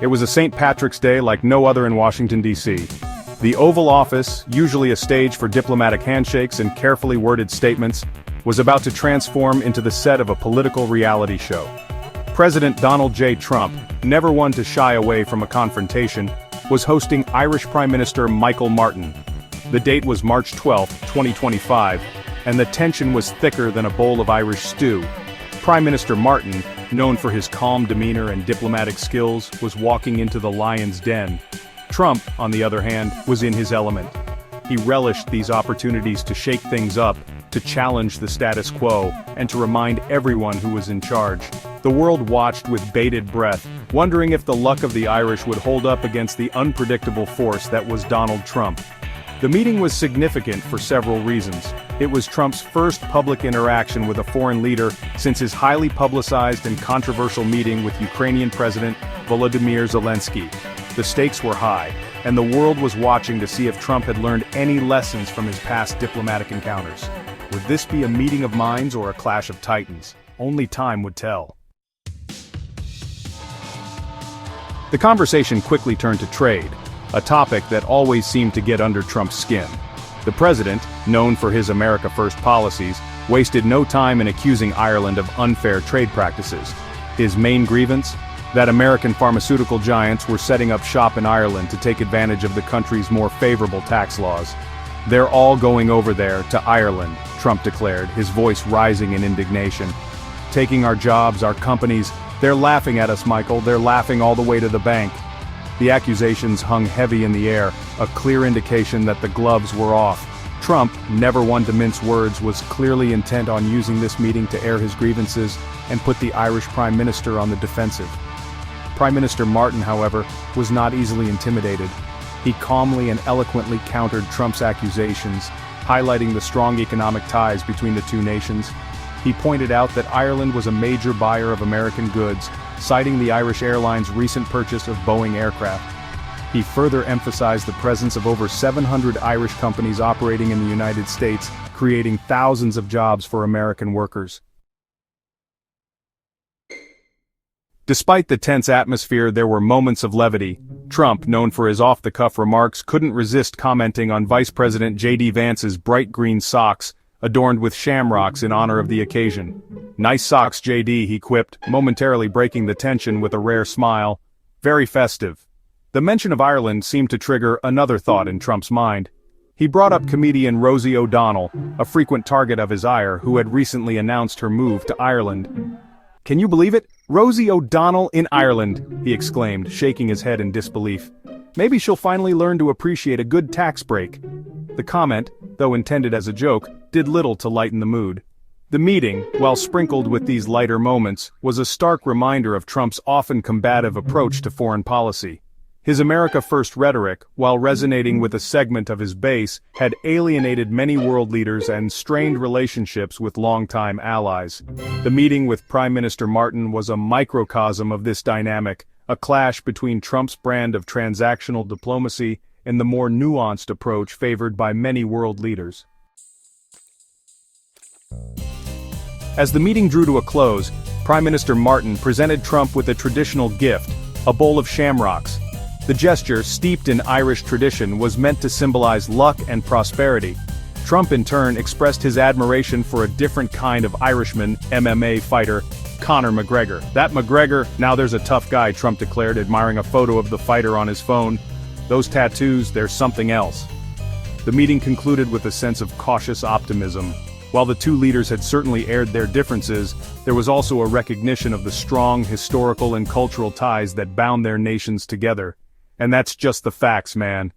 It was a St. Patrick's Day like no other in Washington, D.C. The Oval Office, usually a stage for diplomatic handshakes and carefully worded statements, was about to transform into the set of a political reality show. President Donald J. Trump, never one to shy away from a confrontation, was hosting Irish Prime Minister Michael Martin. The date was March 12, 2025, and the tension was thicker than a bowl of Irish stew. Prime Minister Martin, known for his calm demeanor and diplomatic skills, was walking into the lion's den. Trump, on the other hand, was in his element. He relished these opportunities to shake things up, to challenge the status quo, and to remind everyone who was in charge. The world watched with bated breath, wondering if the luck of the Irish would hold up against the unpredictable force that was Donald Trump. The meeting was significant for several reasons. It was Trump's first public interaction with a foreign leader since his highly publicized and controversial meeting with Ukrainian President Volodymyr Zelensky. The stakes were high, and the world was watching to see if Trump had learned any lessons from his past diplomatic encounters. Would this be a meeting of minds or a clash of titans? Only time would tell. The conversation quickly turned to trade, a topic that always seemed to get under Trump's skin. The president, known for his America First policies, wasted no time in accusing Ireland of unfair trade practices. His main grievance? That American pharmaceutical giants were setting up shop in Ireland to take advantage of the country's more favorable tax laws. "They're all going over there, to Ireland," Trump declared, his voice rising in indignation. "Taking our jobs, our companies, they're laughing at us, Michael, they're laughing all the way to the bank." The accusations hung heavy in the air, a clear indication that the gloves were off. Trump, never one to mince words, was clearly intent on using this meeting to air his grievances and put the Irish Prime Minister on the defensive. Prime Minister Martin, however, was not easily intimidated. He calmly and eloquently countered Trump's accusations, highlighting the strong economic ties between the two nations. He pointed out that Ireland was a major buyer of American goods, citing the Irish Airlines' recent purchase of Boeing aircraft. He further emphasized the presence of over 700 Irish companies operating in the United States, creating thousands of jobs for American workers. Despite the tense atmosphere, there were moments of levity. Trump, known for his off-the-cuff remarks, couldn't resist commenting on Vice President J.D. Vance's bright green socks, adorned with shamrocks in honor of the occasion. "Nice socks, J.D.," he quipped, momentarily breaking the tension with a rare smile. Very festive. The mention of Ireland seemed to trigger another thought in Trump's mind. He brought up comedian Rosie O'Donnell, a frequent target of his ire, who had recently announced her move to Ireland. "Can you believe it? Rosie O'Donnell in Ireland!" he exclaimed, shaking his head in disbelief. "Maybe she'll finally learn to appreciate a good tax break." The comment, though intended as a joke, did little to lighten the mood. The meeting, while sprinkled with these lighter moments, was a stark reminder of Trump's often combative approach to foreign policy. His America First rhetoric, while resonating with a segment of his base, had alienated many world leaders and strained relationships with longtime allies. The meeting with Prime Minister Martin was a microcosm of this dynamic, a clash between Trump's brand of transactional diplomacy and the more nuanced approach favored by many world leaders. As the meeting drew to a close, Prime Minister Martin presented Trump with a traditional gift, a bowl of shamrocks. The gesture, steeped in Irish tradition, was meant to symbolize luck and prosperity. Trump in turn expressed his admiration for a different kind of Irishman, MMA fighter, Conor McGregor. "That McGregor, now there's a tough guy," Trump declared, admiring a photo of the fighter on his phone. "Those tattoos, there's something else." The meeting concluded with a sense of cautious optimism. While the two leaders had certainly aired their differences, there was also a recognition of the strong historical and cultural ties that bound their nations together. And that's just the facts, man.